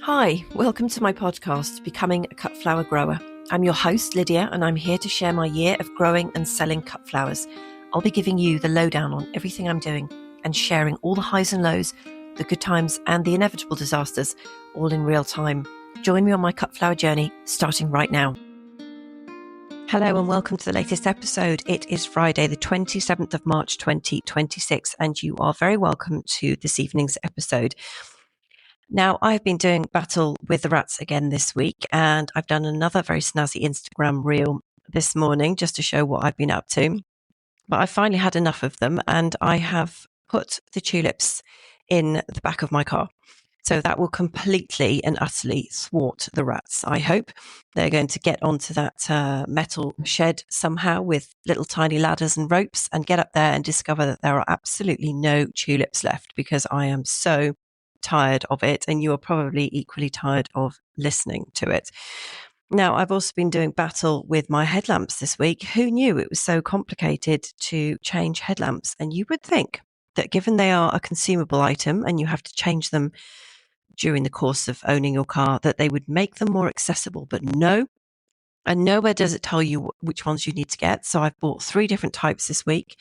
Hi, welcome to my podcast, Becoming a Cut Flower Grower. I'm your host, Lydia, and I'm here to share my year of growing and selling cut flowers. I'll be giving you the lowdown on everything I'm doing and sharing all the highs and lows, the good times and the inevitable disasters, all in real time. Join me on my cut flower journey, starting right now. Hello and welcome to the latest episode. It is Friday, the 27th of March, 2026, and you are very welcome to this evening's episode. Now, I've been doing battle with the rats again this week, and I've done another very snazzy Instagram reel this morning just to show what I've been up to. But I finally had enough of them, and I have put the tulips in the back of my car. So that will completely and utterly thwart the rats, I hope. They're going to get onto that metal shed somehow with little tiny ladders and ropes and get up there and discover that there are absolutely no tulips left, because I am so tired of it, and you are probably equally tired of listening to it. Now, I've also been doing battle with my headlamps this week. Who knew it was so complicated to change headlamps? And you would think that given they are a consumable item and you have to change them during the course of owning your car, that they would make them more accessible. But no, and nowhere does it tell you which ones you need to get. So I've bought 3 different types this week,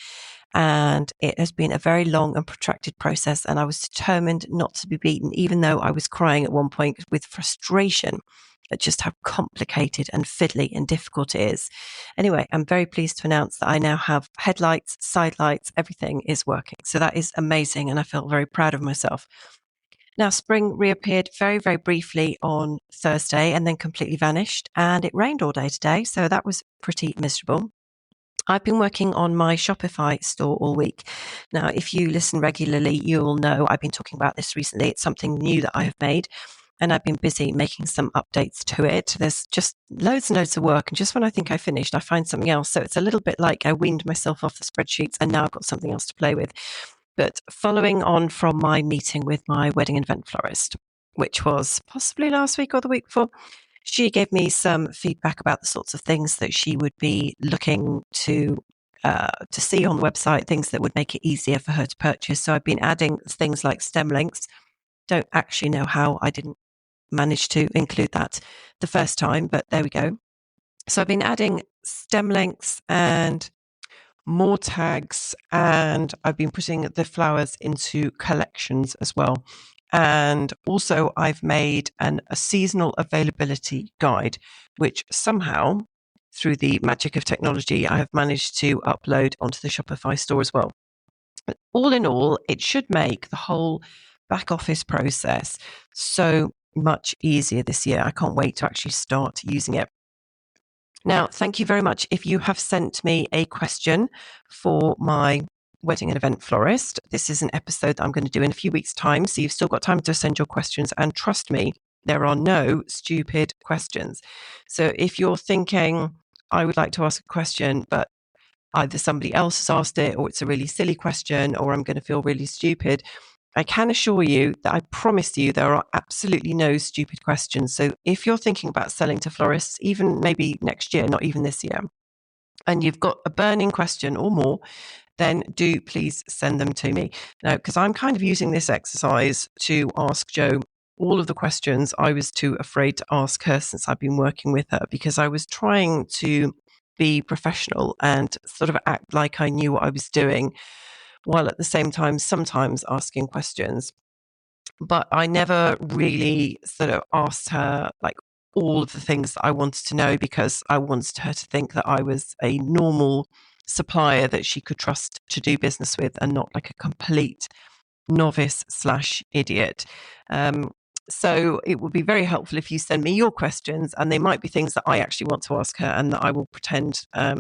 and it has been a very long and protracted process, and I was determined not to be beaten, even though I was crying at one point with frustration at just how complicated and fiddly and difficult it is. Anyway, I'm very pleased to announce that I now have headlights, side lights, everything is working. So that is amazing, and I felt very proud of myself. Now, spring reappeared very, very briefly on Thursday and then completely vanished, and it rained all day today, so that was pretty miserable. I've been working on my Shopify store all week. Now, if you listen regularly, you'll know I've been talking about this recently. It's something new that I have made, and I've been busy making some updates to it. There's just loads and loads of work, and just when I think I finished, I find something else. So it's a little bit like I weaned myself off the spreadsheets, and now I've got something else to play with. But following on from my meeting with my wedding and event florist, which was possibly last week or the week before, she gave me some feedback about the sorts of things that she would be looking to see on the website, things that would make it easier for her to purchase. So I've been adding things like stem lengths. Don't actually know how I didn't manage to include that the first time, but there we go. So I've been adding stem lengths and more tags, and I've been putting the flowers into collections as well. And also I've made a seasonal availability guide, which somehow, through the magic of technology, I have managed to upload onto the Shopify store as well. But all in all, it should make the whole back office process so much easier this year. I can't wait to actually start using it. Now, thank you very much if you have sent me a question for my wedding and event florist. This is an episode that I'm going to do in a few weeks' time, so you've still got time to send your questions. And trust me, there are no stupid questions. So if you're thinking, I would like to ask a question, but either somebody else has asked it, or it's a really silly question, or I'm going to feel really stupid, I can assure you that I promise you there are absolutely no stupid questions. So if you're thinking about selling to florists, even maybe next year, not even this year, and you've got a burning question or more, then do please send them to me. Now, because I'm kind of using this exercise to ask Jo all of the questions I was too afraid to ask her since I've been working with her, because I was trying to be professional and sort of act like I knew what I was doing, while at the same time sometimes asking questions. But I never really sort of asked her like all of the things that I wanted to know, because I wanted her to think that I was a normal supplier that she could trust to do business with, and not like a complete novice/idiot. So it would be very helpful if you send me your questions, and they might be things that I actually want to ask her, and that I will pretend I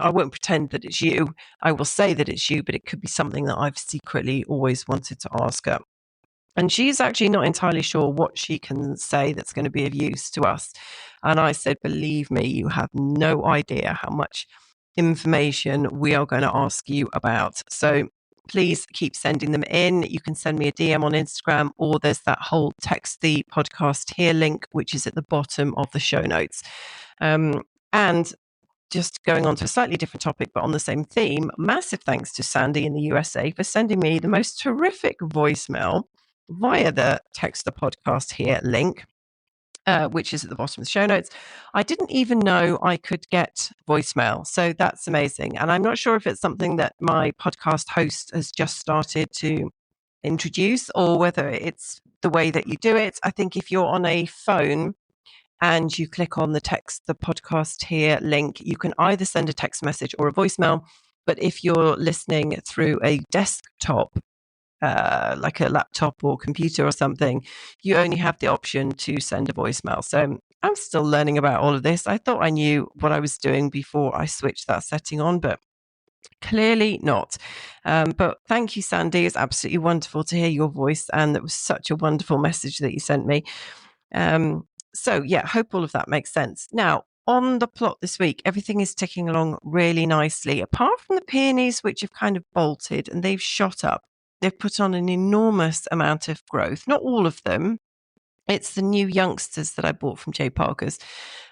won't pretend that it's you. I will say that it's you, but it could be something that I've secretly always wanted to ask her. And she's actually not entirely sure what she can say that's going to be of use to us. And I said, believe me, you have no idea how much information we are going to ask you about. So please keep sending them in. You can send me a DM on Instagram, or there's that whole text the podcast here link, which is at the bottom of the show notes. And just going on to a slightly different topic, but on the same theme, massive thanks to Sandy in the USA for sending me the most terrific voicemail via the Text the Podcast Here link, which is at the bottom of the show notes. I didn't even know I could get voicemail. So that's amazing. And I'm not sure if it's something that my podcast host has just started to introduce or whether it's the way that you do it. I think if you're on a phone and you click on the Text the Podcast Here link, you can either send a text message or a voicemail. But if you're listening through a desktop, like a laptop or computer or something, you only have the option to send a voicemail. So I'm still learning about all of this. I thought I knew what I was doing before I switched that setting on, but clearly not. But thank you, Sandy. It's absolutely wonderful to hear your voice, and it was such a wonderful message that you sent me. So yeah, hope all of that makes sense. Now, on the plot this week, everything is ticking along really nicely, apart from the peonies, which have kind of bolted and they've shot up. They've put on an enormous amount of growth. Not all of them. It's the new youngsters that I bought from J. Parker's.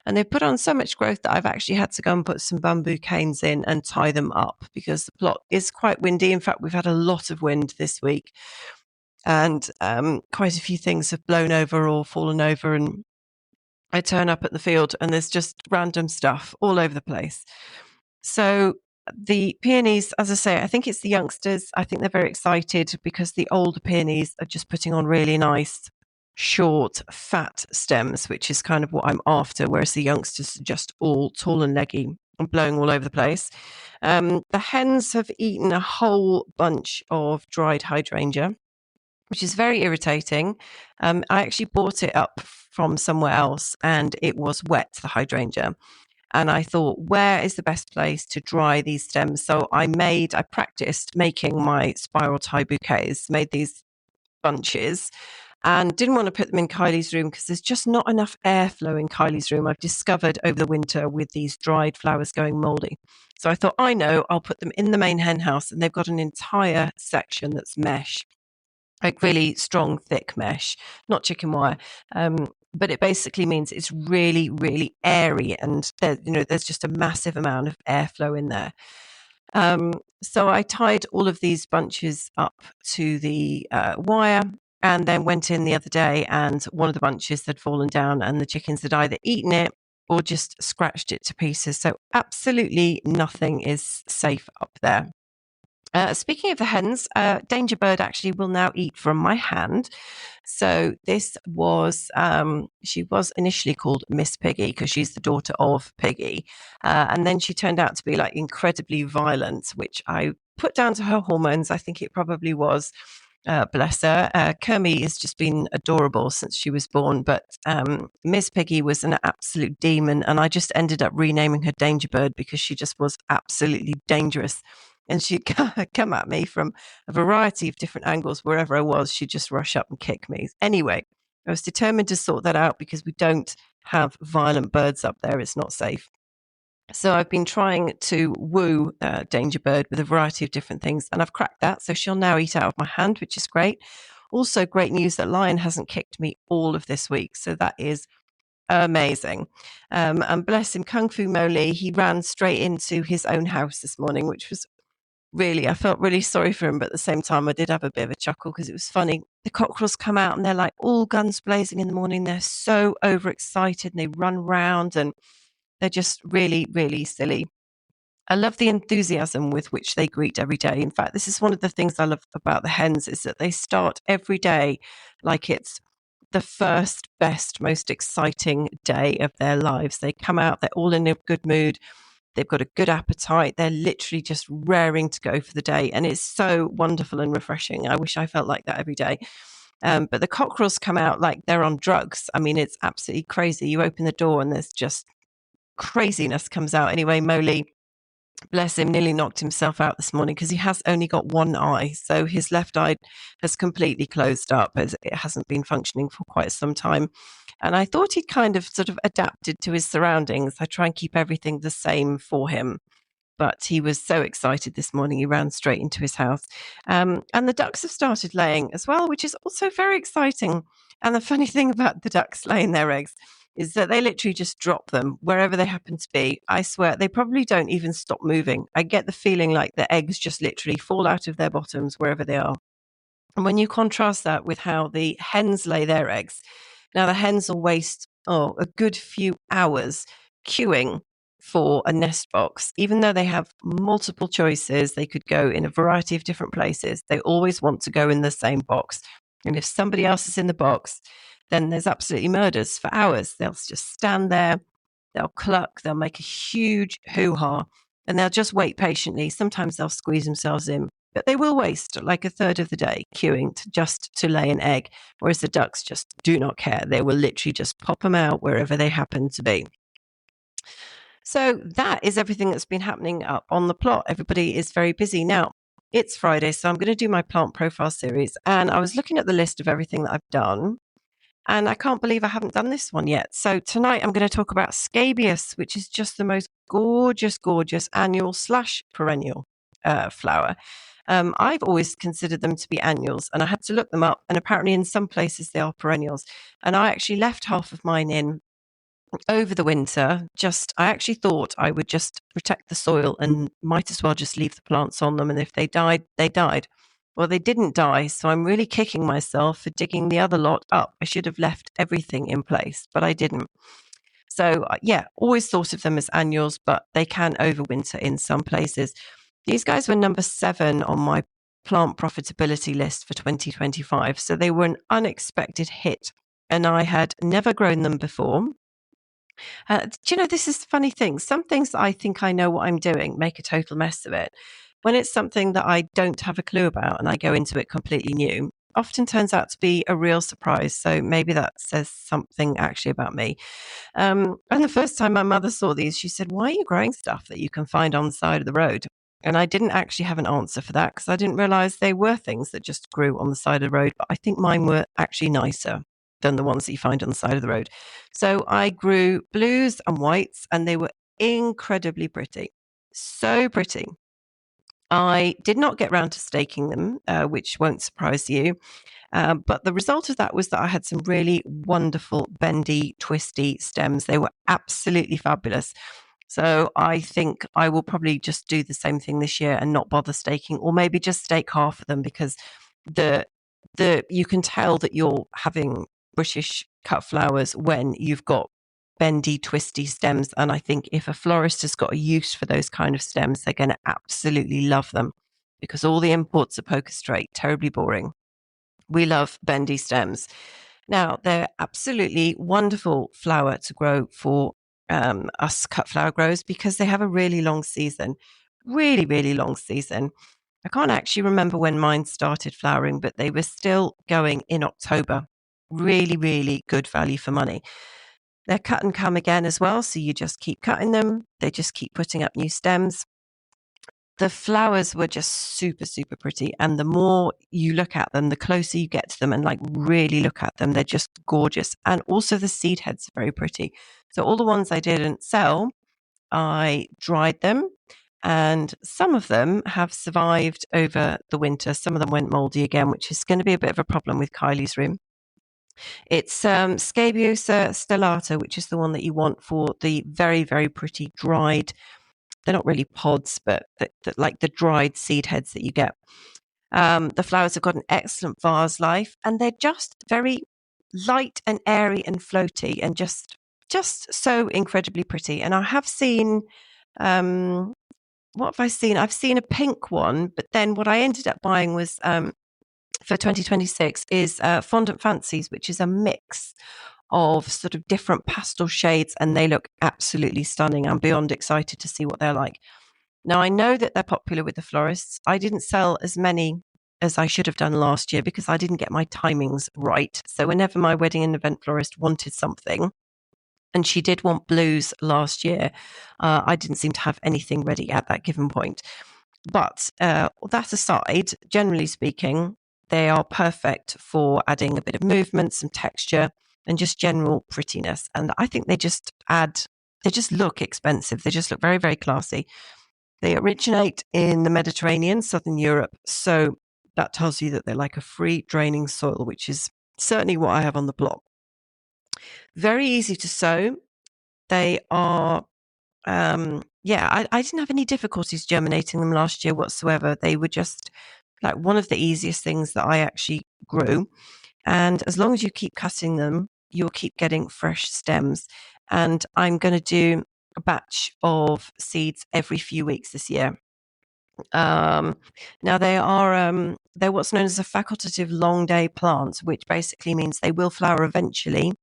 And they've put on so much growth that I've actually had to go and put some bamboo canes in and tie them up because the plot is quite windy. In fact, we've had a lot of wind this week. And quite a few things have blown over or fallen over, and I turn up at the field and there's just random stuff all over the place. So the peonies, as I say, I think it's the youngsters. I think they're very excited because the older peonies are just putting on really nice, short, fat stems, which is kind of what I'm after, whereas the youngsters are just all tall and leggy and blowing all over the place. The hens have eaten a whole bunch of dried hydrangea, which is very irritating. I actually bought it up from somewhere else and it was wet, the hydrangea. And I thought, where is the best place to dry these stems? So I practiced making my spiral tie bouquets, made these bunches, and didn't want to put them in Kylie's room because there's just not enough airflow in Kylie's room. I've discovered over the winter with these dried flowers going moldy. So I thought, I know, I'll put them in the main hen house, and they've got an entire section that's mesh, like really strong, thick mesh, not chicken wire. But it basically means it's really, really airy, and there's just a massive amount of airflow in there. So I tied all of these bunches up to the wire, and then went in the other day, and one of the bunches had fallen down, and the chickens had either eaten it or just scratched it to pieces. So absolutely nothing is safe up there. Speaking of the hens, Danger Bird actually will now eat from my hand. So this was, she was initially called Miss Piggy because she's the daughter of Piggy. And then she turned out to be like incredibly violent, which I put down to her hormones. I think it probably was. Bless her. Kermie has just been adorable since she was born, but Miss Piggy was an absolute demon, and I just ended up renaming her Danger Bird because she just was absolutely dangerous. And she'd come at me from a variety of different angles. Wherever I was, she'd just rush up and kick me. Anyway, I was determined to sort that out because we don't have violent birds up there. It's not safe. So I've been trying to woo Danger Bird with a variety of different things, and I've cracked that. So she'll now eat out of my hand, which is great. Also, great news that Lion hasn't kicked me all of this week. So that is amazing. And bless him, Kung Fu Moli, he ran straight into his own house this morning, which was really, I felt really sorry for him, but at the same time, I did have a bit of a chuckle because it was funny. The cockerels come out and they're like all guns blazing in the morning. They're so overexcited and they run round and they're just really, really silly. I love the enthusiasm with which they greet every day. In fact, this is one of the things I love about the hens is that they start every day like it's the first, best, most exciting day of their lives. They come out, they're all in a good mood. They've got a good appetite. They're literally just raring to go for the day. And it's so wonderful and refreshing. I wish I felt like that every day. But the cockerels come out like they're on drugs. I mean, it's absolutely crazy. You open the door and there's just craziness comes out. Anyway, Moley, bless him, nearly knocked himself out this morning because he has only got one eye. So his left eye has completely closed up as it hasn't been functioning for quite some time. And I thought he'd kind of sort of adapted to his surroundings. I try and keep everything the same for him. But he was so excited this morning, he ran straight into his house. And the ducks have started laying as well, which is also very exciting. And the funny thing about the ducks laying their eggs is that they literally just drop them wherever they happen to be. I swear, they probably don't even stop moving. I get the feeling like the eggs just literally fall out of their bottoms wherever they are. And when you contrast that with how the hens lay their eggs, now the hens will waste a good few hours queuing for a nest box. Even though they have multiple choices, they could go in a variety of different places. They always want to go in the same box. And if somebody else is in the box, then there's absolutely murders for hours. They'll just stand there, they'll cluck, they'll make a huge hoo-ha, and they'll just wait patiently. Sometimes they'll squeeze themselves in, but they will waste like a third of the day queuing to lay an egg, whereas the ducks just do not care. They will literally just pop them out wherever they happen to be. So that is everything that's been happening up on the plot. Everybody is very busy now. It's Friday, so I'm going to do my plant profile series, and I was looking at the list of everything that I've done, and I can't believe I haven't done this one yet. So tonight I'm going to talk about Scabious, which is just the most gorgeous, gorgeous annual / perennial flower. I've always considered them to be annuals, and I had to look them up, and apparently in some places they are perennials. And I actually left half of mine in over the winter. I actually thought I would just protect the soil and might as well just leave the plants on them. And if they died, they died. Well, they didn't die. So I'm really kicking myself for digging the other lot up. I should have left everything in place, but I didn't. So always thought of them as annuals, but they can overwinter in some places. These guys were number 7 on my plant profitability list for 2025. So they were an unexpected hit, and I had never grown them before. Do you know, this is the funny thing. Some things that I think I know what I'm doing make a total mess of it. When it's something that I don't have a clue about and I go into it completely new, often turns out to be a real surprise. So maybe that says something actually about me. And the first time my mother saw these, she said, "Why are you growing stuff that you can find on the side of the road?" And I didn't actually have an answer for that because I didn't realize they were things that just grew on the side of the road. But I think mine were actually nicer than the ones that you find on the side of the road. So I grew blues and whites, and they were incredibly pretty. So pretty. I did not get round to staking them, which won't surprise you. But the result of that was that I had some really wonderful, bendy, twisty stems. They were absolutely fabulous. So I think I will probably just do the same thing this year and not bother staking, or maybe just stake half of them, because you can tell that you're having British cut flowers when you've got bendy, twisty stems. And I think if a florist has got a use for those kind of stems, they're going to absolutely love them, because all the imports are poker straight, terribly boring. We love bendy stems. Now, they're absolutely wonderful flower to grow for us cut flower growers, because they have a really long season, really, really long season. I can't actually remember when mine started flowering, but they were still going in October. Really, really good value for money. They're cut and come again as well, so you just keep cutting them. They just keep putting up new stems. The flowers were just super, super pretty. And the more you look at them, the closer you get to them and like really look at them, they're just gorgeous. And also the seed heads are very pretty. So all the ones I didn't sell, I dried them, and some of them have survived over the winter. Some of them went moldy again, which is going to be a bit of a problem with Kylie's room. It's Scabious stellata, which is the one that you want for the very, very pretty dried. They're not really pods, but like the dried seed heads that you get. The flowers have got an excellent vase life, and they're just very light and airy and floaty, and just so incredibly pretty. And I have seen, what have I seen? I've seen a pink one, but then what I ended up buying was for 2026 is Fondant Fancies, which is a mix of sort of different pastel shades, and they look absolutely stunning. I'm beyond excited to see what they're like. Now, I know that they're popular with the florists. I didn't sell as many as I should have done last year because I didn't get my timings right. So whenever my wedding and event florist wanted something, and she did want blues last year, I didn't seem to have anything ready at that given point. But that aside, generally speaking, they are perfect for adding a bit of movement, some texture, and just general prettiness. And I think they just look expensive. They just look very, very classy. They originate in the Mediterranean, Southern Europe. So that tells you that they're like a free draining soil, which is certainly what I have on the plot. Very easy to sow. They are, I didn't have any difficulties germinating them last year whatsoever. They were just like one of the easiest things that I actually grew. And as long as you keep cutting them, you'll keep getting fresh stems. And I'm going to do a batch of seeds every few weeks this year. Now they're what's known as a facultative long day plant, which basically means they will flower eventually,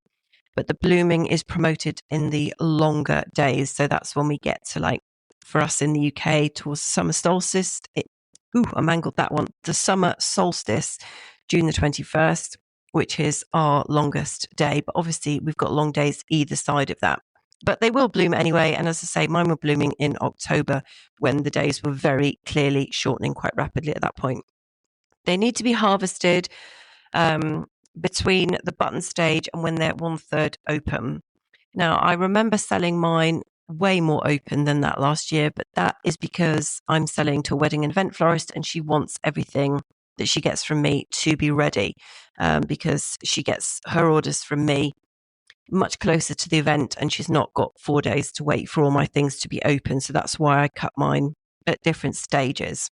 but the blooming is promoted in the longer days. So that's when we get to, like, for us in the UK, towards the summer solstice. I mangled that one. The summer solstice, June the 21st, which is our longest day. But obviously we've got long days either side of that. But they will bloom anyway. And as I say, mine were blooming in October when the days were very clearly shortening quite rapidly at that point. They need to be harvested between the button stage and when they're 1/3 open. Now, I remember selling mine way more open than that last year, but that is because I'm selling to a wedding and event florist and she wants everything that she gets from me to be ready, because she gets her orders from me much closer to the event and she's not got 4 days to wait for all my things to be open. So that's why I cut mine at different stages.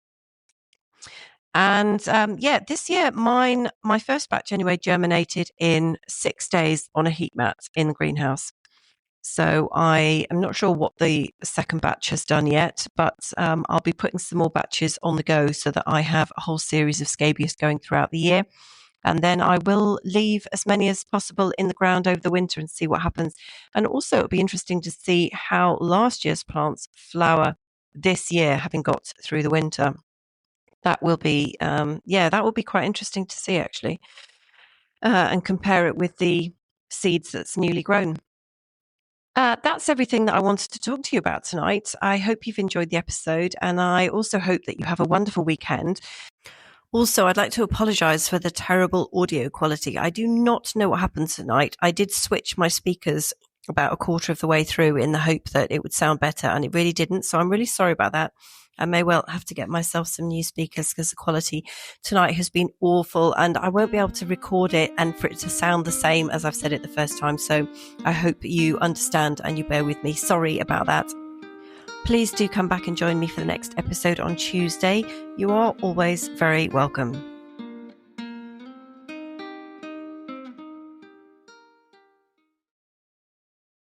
And this year, my first batch anyway, germinated in 6 days on a heat mat in the greenhouse. So I am not sure what the second batch has done yet, but I'll be putting some more batches on the go so that I have a whole series of Scabious going throughout the year. And then I will leave as many as possible in the ground over the winter and see what happens. And also it'll be interesting to see how last year's plants flower this year, having got through the winter. That will be, that will be quite interesting to see, actually, and compare it with the seeds that's newly grown. That's everything that I wanted to talk to you about tonight. I hope you've enjoyed the episode, and I also hope that you have a wonderful weekend. Also, I'd like to apologise for the terrible audio quality. I do not know what happened tonight. I did switch my speakers about a quarter of the way through in the hope that it would sound better, and it really didn't. So I'm really sorry about that. I may well have to get myself some new speakers because the quality tonight has been awful and I won't be able to record it and for it to sound the same as I've said it the first time. So I hope you understand and you bear with me. Sorry about that. Please do come back and join me for the next episode on Tuesday. You are always very welcome.